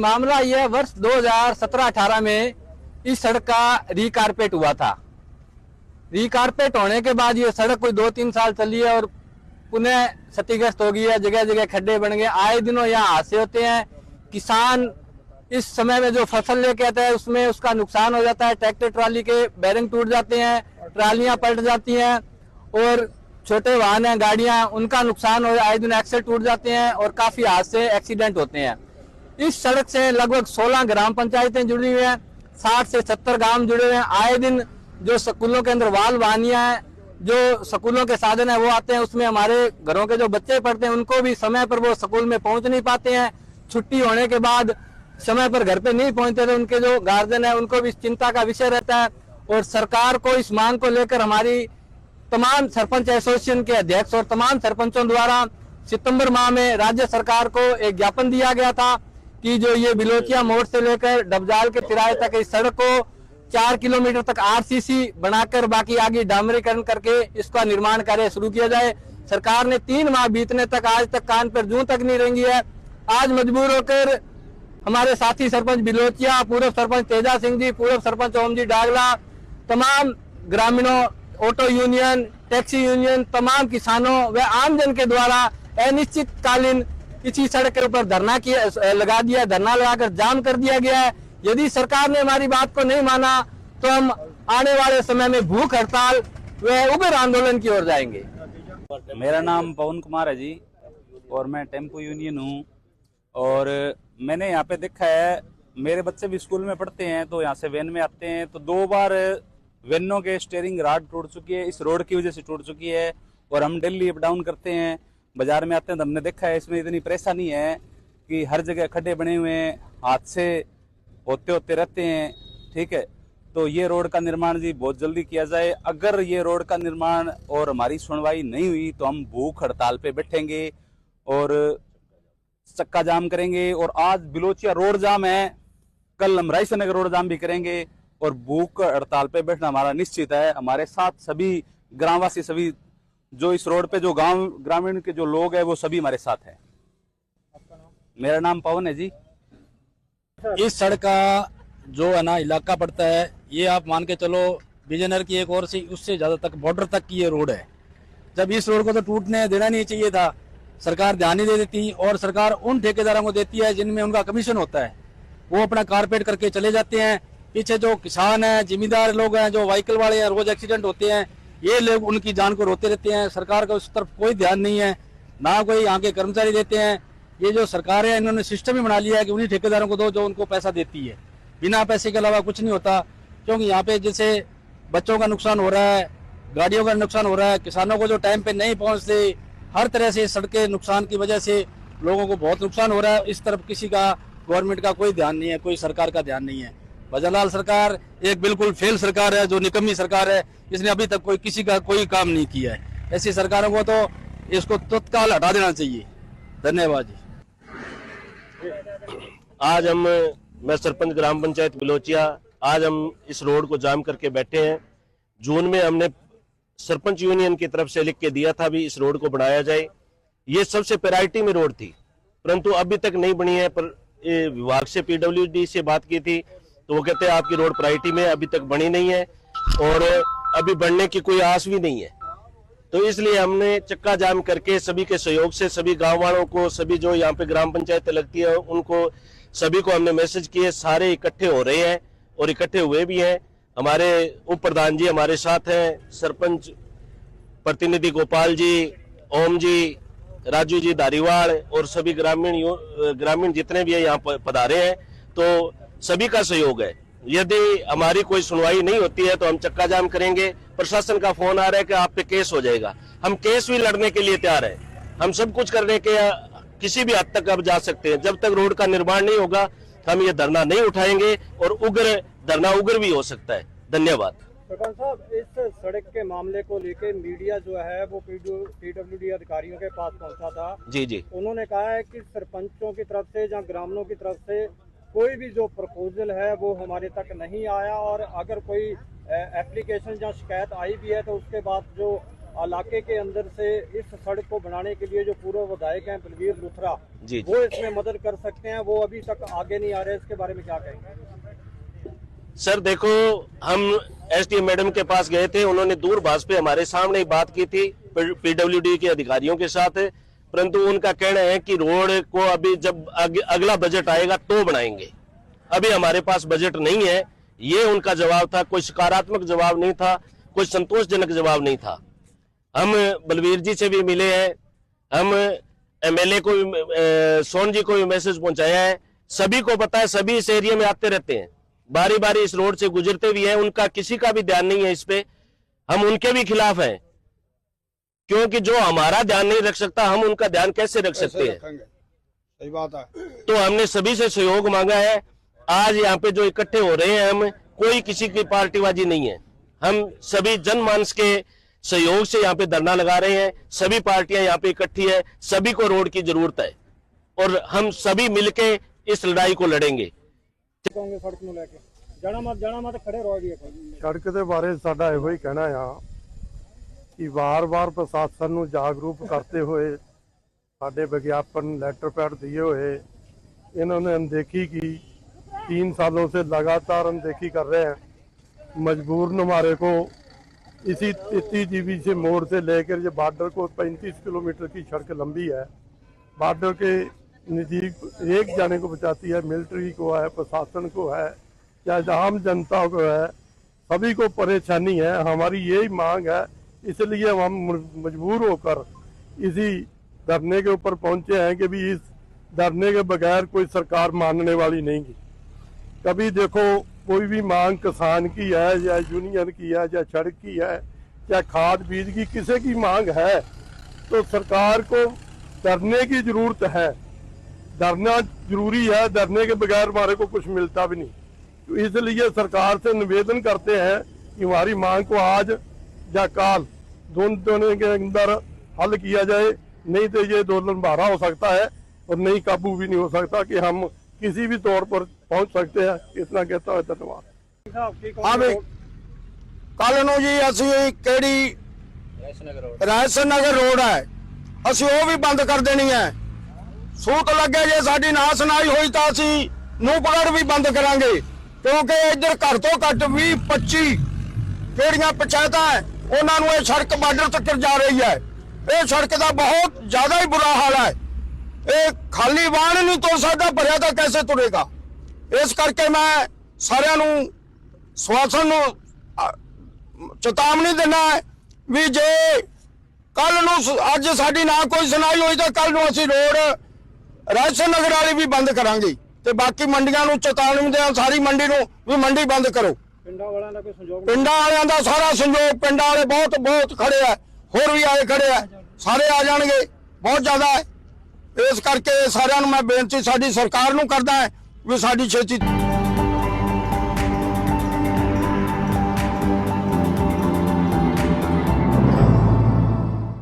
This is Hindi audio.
मामला यह वर्ष 2017-18 में इस सड़क का रीकारपेट हुआ था। रीकारपेट होने के बाद ये सड़क कोई 2-3 साल चली है और पुनः क्षतिग्रस्त हो गई है। जगह जगह खड्डे बन गए। आए दिनों यहाँ हादसे होते हैं। किसान इस समय में जो फसल लेके आता है उसमें उसका नुकसान हो जाता है। ट्रैक्टर ट्राली के बैरिंग टूट जाते हैं, ट्रालियां पलट जाती हैं और छोटे वाहन हैं, गाड़ियां, उनका नुकसान हो, आए दिन एक्सेल टूट जाते हैं और काफी हादसे एक्सीडेंट होते हैं। इस सड़क से लगभग 16 ग्राम पंचायतें जुड़ी हुई हैं, 60 से 70 गांव जुड़े हुए हैं। आए दिन जो स्कूलों के अंदर वाल वाहनियां हैं, जो स्कूलों के साधन है वो आते हैं, उसमें हमारे घरों के जो बच्चे पढ़ते हैं उनको भी समय पर वो स्कूल में पहुंच नहीं पाते हैं। छुट्टी होने के बाद समय पर घर पे नहीं पहुंचते थे, उनके जो गार्जियन है उनको भी चिंता का विषय रहता है। और सरकार को इस मांग को लेकर हमारी तमाम सरपंच एसोसिएशन के अध्यक्ष और तमाम सरपंचों द्वारा सितंबर माह में राज्य सरकार को एक ज्ञापन दिया गया था कि जो ये बिलोचिया मोड़ से लेकर डबजाल के तिराहे तक इस सड़क को 4 किलोमीटर तक आरसीसी बनाकर बाकी आगे डामरीकरण करके इसका निर्माण कार्य शुरू किया जाए। सरकार ने 3 माह बीतने तक आज तक कान पर जूं तक नहीं रेंगी है। आज मजबूर होकर हमारे साथी सरपंच बिलोचिया, पूर्व सरपंच तेजा सिंह जी, पूर्व सरपंच ओम जी डागला, तमाम ग्रामीणों, ऑटो यूनियन, टैक्सी यूनियन, तमाम किसानों व आमजन के द्वारा अनिश्चितकालीन इसी सड़क के ऊपर धरना लगाकर जाम कर दिया गया है। यदि सरकार ने हमारी बात को नहीं माना तो हम आने वाले समय में भूख हड़ताल व उग्र आंदोलन की ओर जाएंगे। मेरा नाम पवन कुमार है जी और मैं टेम्पो यूनियन हूँ। और मैंने यहाँ पे देखा है, मेरे बच्चे भी स्कूल में पढ़ते हैं तो यहाँ से वैन में आते हैं तो 2 बार वैनों के स्टीयरिंग रॉड टूट चुकी है, इस रोड की वजह से टूट चुकी है। और हम डेली अप डाउन करते हैं, बाजार में आते हैं तो हमने देखा है इसमें इतनी परेशानी है कि हर जगह खड्डे बने हुए हैं, हादसे होते होते रहते हैं। ठीक है, तो ये रोड का निर्माण जी बहुत जल्दी किया जाए। अगर ये रोड का निर्माण और हमारी सुनवाई नहीं हुई तो हम भूख हड़ताल पे बैठेंगे और चक्का जाम करेंगे। और आज बिलोचिया रोड जाम है, कल हम रायसन नगर रोड जाम भी करेंगे और भूख हड़ताल पे बैठना हमारा निश्चित है। हमारे साथ सभी ग्रामवासी, सभी जो इस रोड पे जो गांव ग्रामीण के जो लोग हैं वो सभी हमारे साथ हैं। मेरा नाम पवन है जी। इस सड़क का जो है ना इलाका पड़ता है, ये आप मान के चलो विजयनगर की एक और से उससे ज्यादा तक बॉर्डर तक की ये रोड है। जब इस रोड को तो टूटने देना नहीं चाहिए था, सरकार ध्यान नहीं दे देती और सरकार उन ठेकेदारों को देती है जिनमें उनका कमीशन होता है, वो अपना कारपेट करके चले जाते हैं। पीछे जो किसान हैं, जिम्मेदार लोग हैं, जो व्हीकल वाले हैं, रोज एक्सीडेंट होते हैं, ये लोग उनकी जान को रोते रहते हैं। सरकार का उस तरफ कोई ध्यान नहीं है, ना कोई यहाँ के कर्मचारी देते हैं। ये जो सरकार है इन्होंने सिस्टम ही बना लिया है कि उन्हीं ठेकेदारों को दो जो उनको पैसा देती है, बिना पैसे के अलावा कुछ नहीं होता। क्योंकि यहाँ पे जैसे बच्चों का नुकसान हो रहा है, गाड़ियों का नुकसान हो रहा है, किसानों को जो टाइम पे नहीं पहुँचते, हर तरह से सड़कें नुकसान की वजह से लोगों को बहुत नुकसान हो रहा है। इस तरफ किसी का गवर्नमेंट का कोई ध्यान नहीं है, कोई सरकार का ध्यान नहीं है। भजनलाल सरकार एक बिल्कुल फेल सरकार है, जो निकम्मी सरकार है, इसने अभी तक कोई किसी का कोई काम नहीं किया है। ऐसी सरकारों को तो इसको तत्काल हटा देना चाहिए। धन्यवाद जी। आज मैं सरपंच ग्राम पंचायत बिलोचिया, आज हम इस रोड को जाम करके बैठे हैं। जून में हमने सरपंच यूनियन की तरफ से लिख के दिया था भी इस रोड को बनाया जाए। ये सबसे प्रायोरिटी में रोड थी, परंतु अभी तक नहीं बनी है। पर विभाग से पीडब्ल्यूडी से बात की थी तो वो कहते हैं आपकी रोड प्रायोरिटी में, अभी तक बनी नहीं है और अभी बनने की कोई आस भी नहीं है। तो इसलिए हमने चक्का जाम करके सभी के सहयोग से सभी गांव वालों को, सभी जो यहाँ पे ग्राम पंचायतें लगती है उनको सभी को हमने मैसेज किए। सारे इकट्ठे हो रहे हैं और इकट्ठे हुए भी हैं। हमारे उप प्रधान जी हमारे साथ हैं, सरपंच प्रतिनिधि गोपाल जी, ओम जी, राजू जी धारीवाड़ और सभी ग्रामीण जितने भी है यहाँ पधारे हैं। तो सभी का सहयोग है। यदि हमारी कोई सुनवाई नहीं होती है तो हम चक्का जाम करेंगे। प्रशासन का फोन आ रहा है कि आप पे केस हो जाएगा, हम केस भी लड़ने के लिए तैयार हैं। हम सब कुछ करने के किसी भी हद तक अब जा सकते हैं। जब तक रोड का निर्माण नहीं होगा हम ये धरना नहीं उठाएंगे और धरना उग्र भी हो सकता है। धन्यवाद। सरपंच साहब, इस सड़क के मामले को लेकर मीडिया जो है वो पीडब्ल्यूडी अधिकारियों के पास पहुंचा था। जी। उन्होंने कहा है कि सरपंचों की तरफ से या ग्रामीणों की तरफ से कोई भी जो प्रपोजल है वो हमारे तक नहीं आया और अगर कोई एप्लीकेशन या शिकायत आई भी है तो उसके बाद जो इलाके के अंदर से इस सड़क को बनाने के लिए जो पूर्व विधायक हैं बलवीर लुथरा, जी। वो इसमें मदद कर सकते हैं, वो अभी तक आगे नहीं आ रहे, इसके बारे में क्या कहेंगे? सर देखो, हम एसडीएम मैडम के पास गए थे, उन्होंने दूरभाष पे हमारे सामने ही बात की थी पीडब्ल्यूडी के अधिकारियों के साथ, परंतु उनका कहना है कि रोड को अभी जब अगला बजट आएगा तो बनाएंगे, अभी हमारे पास बजट नहीं है। ये उनका जवाब था, कोई सकारात्मक जवाब नहीं था, कोई संतोषजनक जवाब नहीं था। हम बलवीर जी से भी मिले हैं, हम एमएलए को भी, सोन जी को भी मैसेज पहुंचाया है। सभी को पता है, सभी इस एरिया में आते रहते हैं, बारी बारी इस रोड से गुजरते भी हैं, उनका किसी का भी ध्यान नहीं है इस पे। हम उनके भी खिलाफ हैं, क्योंकि जो हमारा ध्यान नहीं रख सकता, हम उनका ध्यान कैसे रख सकते हैं? सही बात है। तो हमने सभी से सहयोग मांगा है। आज यहाँ पे जो इकट्ठे हो रहे हैं, हम कोई किसी की पार्टीबाजी नहीं है, हम सभी जनमानस के सहयोग से यहाँ पे धरना लगा रहे हैं। सभी पार्टियां यहाँ पे इकट्ठी है, सभी को रोड की जरूरत है और हम सभी मिलके इस लड़ाई को लड़ेंगे। ਕਹੋਗੇ ਸੜਕ ਨੂੰ ਲੈ ਕੇ? ਜਾਣਾ ਮਤ ਖੜੇ ਰਹੋ ਜੀ। ਸੜਕ ਦੇ ਬਾਰੇ ਸਾਡਾ ਇਹੋ ਹੀ ਕਹਿਣਾ ਆ ਕਿ ਵਾਰ-ਵਾਰ ਪ੍ਰਸ਼ਾਸਨ ਨੂੰ ਜਾਗਰੂਕ करते हुए ਸਾਡੇ विज्ञापन लेटर पैड दिए हुए इन्होंने अनदेखी की। 3 सालों से लगातार अनदेखी कर रहे हैं। मजबूरन हमारे को इसी 33 जीबी से मोड़ से लेकर ये बॉर्डर को 35 किलोमीटर की सड़क लंबी है, बॉर्डर के नज़दीक एक जाने को बचाती है, मिलिट्री को है, प्रशासन को है, चाहे आम जनता को है, सभी को परेशानी है। हमारी यही मांग है, इसलिए हम मजबूर होकर इसी धरने के ऊपर पहुंचे हैं कि भी इस धरने के बगैर कोई सरकार मानने वाली नहीं की। कभी देखो, कोई भी मांग किसान की है या यूनियन की है या सड़क की है या खाद बीज की, किसी की मांग है तो सरकार को धरने की जरूरत है। धरना जरूरी है, धरने के बगैर हमारे को कुछ मिलता भी नहीं। तो इसलिए सरकार से निवेदन करते हैं कि हमारी मांग को आज या काल दोनों के अंदर हल किया जाए, नहीं तो ये आंदोलन भारा हो सकता है और नहीं काबू भी नहीं हो सकता कि हम किसी भी तौर पर पहुंच सकते हैं। इतना कहता है, धन्यवाद। हाँ भाई, कल नूं जी असीं किहड़ी रायसन नगर रोड है, असीं वो भी बंद कर देनी है। सूत लगे जे साडी ना सुनाई हुई तो असीं नूंपगढ़ भी बंद करांगे, क्योंकि इधर घर तो घट 20-25 ਜਿਹੜੀਆਂ ਪੰਚਾਇਤਾਂ है ਉਹਨਾਂ ਨੂੰ ਇਹ ਸੜਕ ਬਾਰਡਰ तक जा रही है। ਇਹ सड़क का बहुत ज्यादा ही बुरा हाल है। ਇਹ खाली वाहन नहीं तुर सकता, भरिया तो कैसे तुरेगा। इस करके मैं सारिਆਂ ਨੂੰ ਸਵਾਸਨ ਨੂੰ चेतावनी देना है भी जे कल नूं अज साडी ना कोई सुनाई हुई तो कल नूं असीं रोड रायसन नगर वाली भी बंद करांगे ते बाकी मंडियां नूं चेतावनी दें, सारी मंडी नूं भी मंडी बंद करो। ਪਿੰਡਾਂ ਵਾਲਿਆਂ ਦਾ ਕੋਈ ਸੰਯੋਗ? पिंडां वालियां दा सारा संयोग, पिंडां वाले बहुत खड़े है, होर भी आए खड़े है, सारे आ जाणगे, बहुत ज्यादा है। इस करके सारिਆਂ ਨੂੰ मैं बेनती साडी सरकार नूं करदा है भी साडी छेती